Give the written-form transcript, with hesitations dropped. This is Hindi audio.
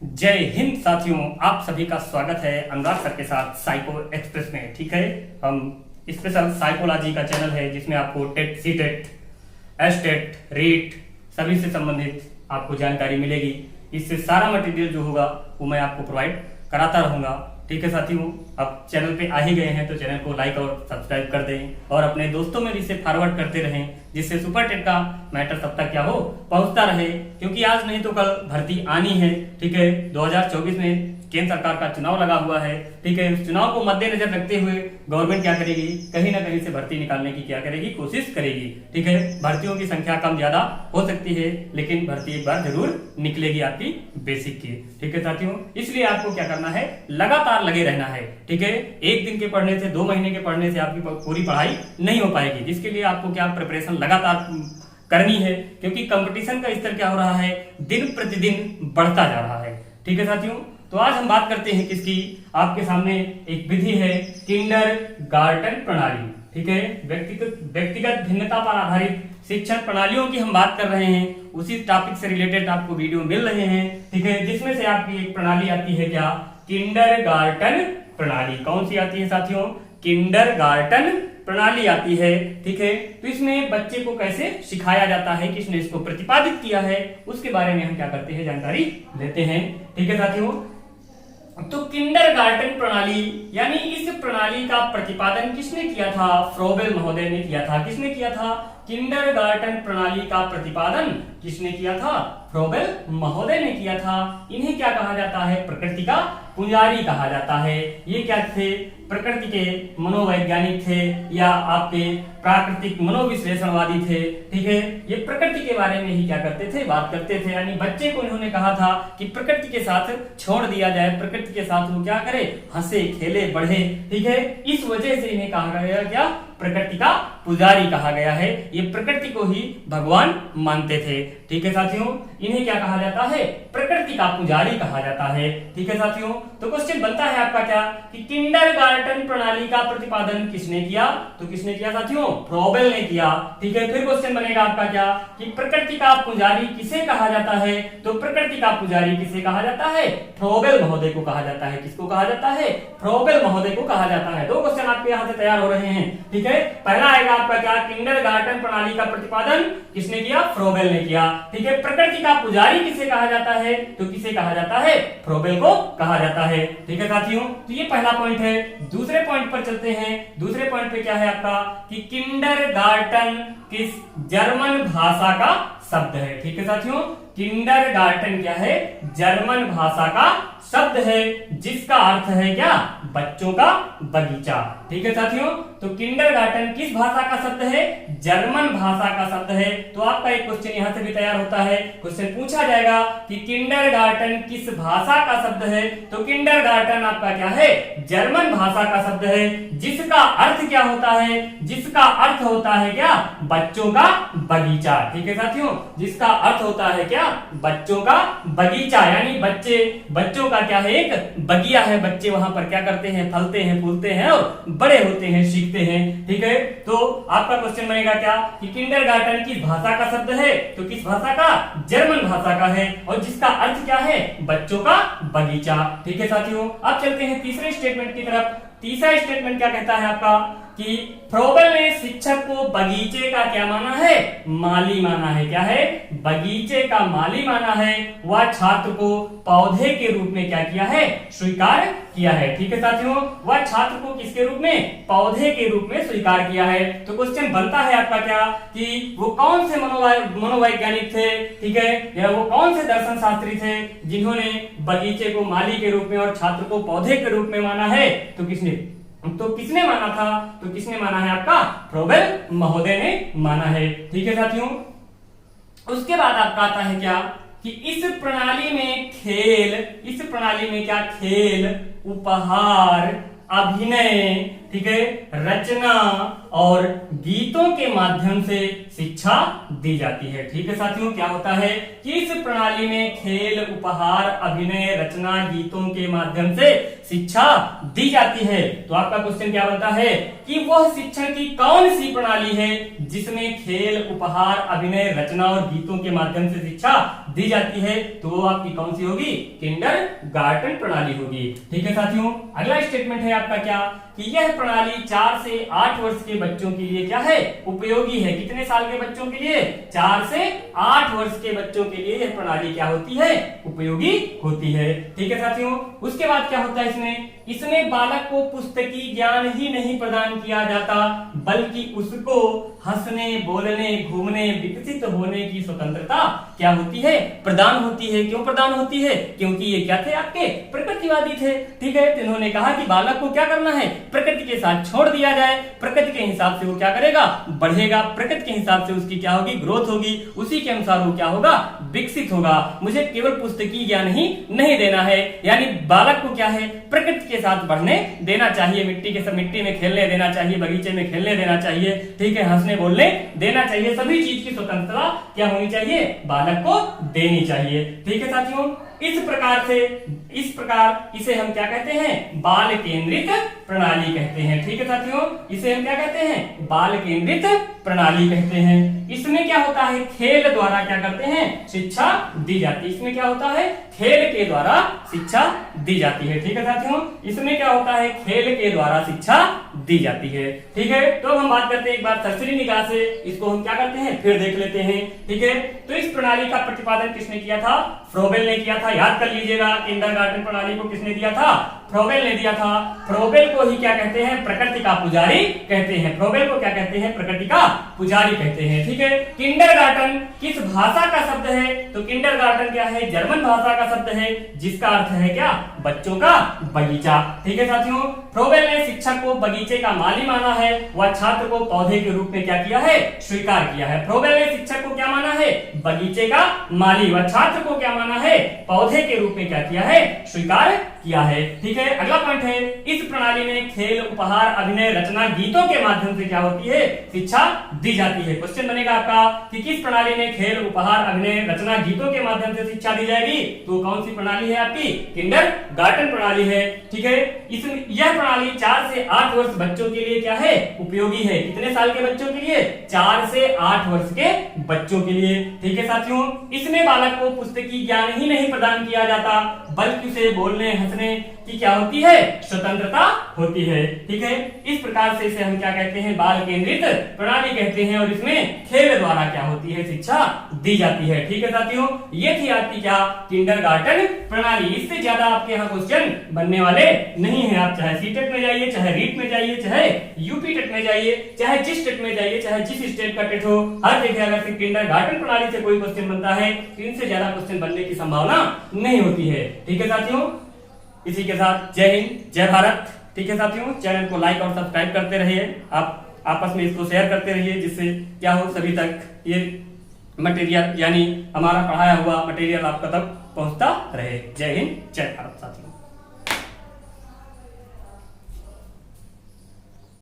जय हिंद साथियों, आप सभी का स्वागत है अनुराग सर के साथ साइको एक्सप्रेस में। ठीक है, हम स्पेशल साइकोलॉजी का चैनल है जिसमें आपको TET, C TET, S TET, REET सभी से संबंधित आपको जानकारी मिलेगी। इससे सारा मटेरियल जो होगा वो मैं आपको प्रोवाइड कराता रहूंगा। ठीक है साथियों, अब चैनल पे आ ही गए हैं तो चैनल को लाइक और सब्सक्राइब कर दें और अपने दोस्तों में भी इसे फॉरवर्ड करते रहें, जिससे सुपर टेट का मैटर सब तक क्या हो पहुंचता रहे। क्योंकि आज नहीं तो कल भर्ती आनी है। ठीक है, 2024 में केंद्र सरकार का चुनाव लगा हुआ है। ठीक है, उस चुनाव को मद्देनजर रखते हुए गवर्नमेंट क्या करेगी, कहीं ना कहीं से भर्ती निकालने की क्या करेगी, कोशिश करेगी। ठीक है, भर्तियों की संख्या कम ज्यादा हो सकती है, लेकिन भर्ती एक बार जरूर निकलेगी आपकी बेसिक की। ठीक है साथियों, इसलिए आपको क्या करना है, लगातार लगे रहना है। ठीक है, एक दिन के पढ़ने से, 2 महीने के पढ़ने से आपकी पूरी पढ़ाई नहीं हो पाएगी, जिसके लिए आपको क्या प्रिपरेशन लगातार करनी है। क्योंकि कंपटीशन का स्तर क्या हो रहा है, दिन प्रतिदिन बढ़ता जा रहा है। ठीक है साथियों, तो आज हम बात करते हैं किसकी, आपके सामने एक विधि है किंडरगार्टन प्रणाली। ठीक है, व्यक्तिगत भिन्नता पर आधारित शिक्षण प्रणालियों की हम बात कर रहे हैं। उसी टॉपिक से रिलेटेड आपको वीडियो मिल रहे हैं। ठीक है, जिसमें से आपकी एक प्रणाली आती है क्या, किंडरगार्टन प्रणाली। कौन सी आती है साथियों, किंडरगार्टन प्रणाली आती है। ठीक है, तो इसमें बच्चे को कैसे सिखाया जाता है, किसने इसको प्रतिपादित किया है, उसके बारे में हम क्या करते हैं, जानकारी लेते हैं। ठीक है साथियों, तो किंडरगार्टन प्रणाली यानी इस प्रणाली का प्रतिपादन किसने किया था, फ्रोबेल महोदय ने किया था। किसने किया था, किंडरगार्टन प्रणाली का प्रतिपादन किसने किया था, फ्रोबेल महोदय ने किया था। इन्हें क्या कहा जाता है, प्रकृति का पुजारी कहा जाता है। ये क्या थे, प्रकृति के मनोवैज्ञानिक थे या आपके प्राकृतिक मनोविश्लेषणवादी थे। ठीक है, ये प्रकृति के बारे में ही क्या करते थे, बात करते थे। यानी बच्चे को इन्होंने कहा था कि प्रकृति के साथ छोड़ दिया जाए, प्रकृति के साथ वो क्या करे, हंसे खेले बढ़े। ठीक है, इस वजह से इन्हें कहा गया क्या, प्रकृति का पुजारी कहा गया है। ये प्रकृति को ही भगवान मानते थे। ठीक है साथियों, इन्हें क्या कहा जाता है, प्रकृति का पुजारी कहा जाता है। ठीक है साथियों, तो क्वेश्चन बनता है आपका क्या कि किंडरगार्टन प्रणाली का प्रतिपादन किसने किया, तो किसने किया साथियों, फ्रोबेल ने किया। ठीक है, फिर क्वेश्चन बनेगा आपका क्या कि प्रकृति का पुजारी किसे कहा जाता है, तो प्रकृति का पुजारी किसे कहा जाता है, फ्रोबेल महोदय को कहा जाता है। किसको कहा जाता है, फ्रोबेल महोदय को कहा जाता है। 2 क्वेश्चन आपके यहाँ से तैयार हो रहे हैं। ठीक है, पहला आएगा आपका क्या, किंडरगार्टन प्रणाली का प्रतिपादन किसने किया, फ्रोबेल ने किया। ठीक है, प्रकृति का पुजारी किसे कहा जाता है, तो किसे कहा जाता है, फ्रोबेल को कहा जाता है। ठीक है साथियों, तो ये पहला पॉइंट है। दूसरे पॉइंट पर चलते हैं। दूसरे पॉइंट पे क्या है आपका कि किंडरगार्टन किस जर्मन भाषा का शब्द है। ठीक है साथियों, किंडरगार्टन क्या है, जर्मन भाषा का शब्द है, जिसका अर्थ है क्या, बच्चों का बगीचा। ठीक है साथियों, तो किंडरगार्टन किस भाषा का शब्द है, जर्मन भाषा का शब्द है। तो आपका एक क्वेश्चन यहां से भी तैयार होता है। क्वेश्चन पूछा जाएगा कि किंडरगार्टन किस भाषा का शब्द है, तो किंडरगार्टन आपका क्या है, जर्मन भाषा का शब्द है, जिसका अर्थ क्या होता है, जिसका अर्थ होता है क्या, बच्चों का बगीचा। ठीक है साथियों, जिसका अर्थ होता है क्या, बच्चों का बगीचा। यानी बच्चों का क्या है, एक बगिया है। बच्चे वहां पर क्या करते हैं, फलते हैं, फूलते हैं और बड़े होते हैं, सीखते हैं। ठीक है, तो आपका क्वेश्चन बनेगा क्या कि किंडरगार्टन किस भाषा का शब्द है, तो किस भाषा का, जर्मन भाषा का है, और जिसका अर्थ क्या है, बच्चों का बगीचा। ठीक है साथियों, अब चलते हैं तीसरे स्टेटमेंट की तरफ। तीसरा स्टेटमेंट क्या कहता है आपका कि फ्रोबेल ने शिक्षक को बगीचे का क्या माना है, माली माना है। क्या है, बगीचे का माली माना है। वह छात्र को पौधे के रूप में क्या किया है, स्वीकार किया है। ठीक है साथियों, वह छात्र को किसके रूप में, पौधे के रूप में स्वीकार किया है। तो क्वेश्चन बनता है आपका क्या कि वो कौन से मनोवैज्ञानिक थे। ठीक है, या वो कौन से दर्शन शास्त्री थे जिन्होंने बगीचे को माली के रूप में और छात्र को पौधे के रूप में माना है, तो किसने माना था, तो किसने माना है आपका, फ्रोबेल महोदय ने माना है। ठीक है साथियों, उसके बाद आपका आता है क्या कि इस प्रणाली में क्या, खेल, उपहार, अभिनय, ठीक है, रचना, और गीतों के माध्यम से शिक्षा दी जाती है। ठीक है साथियों, क्या होता है कि इस प्रणाली में खेल, उपहार, अभिनय, रचना, गीतों के माध्यम से शिक्षा दी जाती है। तो आपका क्वेश्चन क्या बनता है कि वह शिक्षण की कौन सी प्रणाली है जिसमें खेल, उपहार, अभिनय, रचना और गीतों के माध्यम से शिक्षा दी जाती है? तो वो आपकी कौन सी होगी? किंडरगार्टन प्रणाली होगी। ठीक है साथियों, अगला स्टेटमेंट है आपका क्या कि यह प्रणाली 4 से 8 वर्ष के बच्चों के लिए क्या है? उपयोगी है। कितने साल के बच्चों के लिए? 4 से 8 वर्ष के बच्चों के लिए यह प्रणाली क्या होती है? उपयोगी होती है। ठीक है साथियों, उसके बाद क्या होता है इसमें बालक को पुस्तकीय ज्ञान ही नहीं प्रदान किया जाता, बल्कि उसको हंसने, बोलने, घूमने, विकसित होने की स्वतंत्रता क्या होती है? प्रदान होती है। क्यों प्रदान होती है? क्योंकि ये क्या थे? आपके प्रकृतिवादी थे। ठीक है, तो इन्होंने कहा कि बालक को क्या करना है? प्रकृति के साथ छोड़ दिया जाए, प्रकृति के हिसाब से वो क्या करेगा? बढ़ेगा। प्रकृति के हिसाब से उसकी क्या होगी? ग्रोथ होगी। उसी के अनुसार वो क्या होगा? विकसित होगा। मुझे केवल पुस्तकीय ज्ञान ही नहीं देना है, यानी बालक को क्या है? प्रकृति के साथ बढ़ने देना चाहिए, मिट्टी में खेलने देना चाहिए, बगीचे में खेलने देना चाहिए। ठीक है, हंसने बोलने देना चाहिए। सभी चीज की स्वतंत्रता क्या होनी चाहिए? बालक को देनी चाहिए। ठीक है साथियों, इस प्रकार इसे हम क्या कहते हैं? बाल केंद्रित प्रणाली कहते हैं। ठीक है साथियों, इसे हम क्या कहते हैं? बाल केंद्रित प्रणाली कहते हैं। इसमें क्या होता है? खेल द्वारा क्या करते हैं? शिक्षा दी जाती है। इसमें क्या होता है? खेल के द्वारा शिक्षा दी जाती है। ठीक है साथियों, इसमें क्या होता है? खेल के द्वारा शिक्षा दी जाती है। ठीक है, तो हम बात करते हैं एक बार सरसरी निगाह से, इसको हम क्या करते हैं? फिर देख लेते हैं। ठीक है, तो इस प्रणाली का प्रतिपादन किसने किया था? फ्रोबेल ने किया था। याद कर लीजिएगा, किंडरगार्टन प्रणाली को किसने दिया था? फ्रोबेल ने दिया था। फ्रोबेल को ही क्या कहते हैं? प्रकृति का पुजारी कहते हैं। फ्रोबेल को क्या कहते हैं? प्रकृति का पुजारी कहते हैं। ठीक है, किंडरगार्टन किस भाषा का शब्द है? तो किंडरगार्टन क्या है? जर्मन भाषा का शब्द है, जिसका अर्थ है क्या? बच्चों का बगीचा। ठीक है साथियों, फ्रोबेल ने शिक्षक को बगीचे का माली माना है, वह छात्र को पौधे के रूप में क्या किया है? स्वीकार किया है। फ्रोबेल ने शिक्षक को क्या माना है? बगीचे का माली, व छात्र को क्या माना है? पौधे के रूप में क्या किया है? स्वीकार किया है। ठीक है, अगला पॉइंट है, इस प्रणाली में खेल, उपहार, अभिनय, रचना, गीतों के माध्यम से क्या होती है? शिक्षा दी जाती है। क्वेश्चन बनेगा आपका कि किस प्रणाली में खेल, उपहार, अभिनय, रचना, गीतों के माध्यम से शिक्षा दी जाएगी? तो कौन सी प्रणाली है आपकी? किंडरगार्टन प्रणाली है। ठीक है, इसमें यह प्रणाली 4 से 8 वर्ष बच्चों के लिए क्या है? उपयोगी है। कितने साल के बच्चों के लिए? 4 से 8 वर्ष के बच्चों के लिए। ठीक है साथियों, इसमें बालक को पुस्तकीय ज्ञान ही नहीं प्रदान किया जाता, बल्कि उसे बोलने, हंसने की क्या होती है? स्वतंत्रता होती है। ठीक है, इस प्रकार से इसे हम क्या कहते हैं? बाल केंद्रित प्रणाली कहते हैं, और इसमें खेल द्वारा क्या होती है? शिक्षा दी जाती है। ठीक है साथियों, ये थी आपकी क्या? किंडरगार्टन प्रणाली। इससे ज्यादा आपके यहाँ क्वेश्चन बनने वाले नहीं है। आप चाहे सीटेट में जाइए, चाहे रीट में जाइए, चाहे यूपी टेट में जाइए, चाहे जिस टेट में जाइए, चाहे जिस स्टेट का टेट हो, हर जगह अगर से किंडरगार्टन प्रणाली से कोई क्वेश्चन बनता है, इनसे ज्यादा क्वेश्चन बनने की संभावना नहीं होती है। ठीक है साथियों, इसी के साथ जय हिंद, जय भारत। ठीक है साथियों, चैनल को लाइक और सब्सक्राइब करते रहिए, आप आपस में इसको शेयर करते रहिए, जिससे क्या हो सभी तक ये मटेरियल यानी हमारा पढ़ाया हुआ मटेरियल आप तक पहुंचता रहे। जय हिंद, जय भारत साथियों।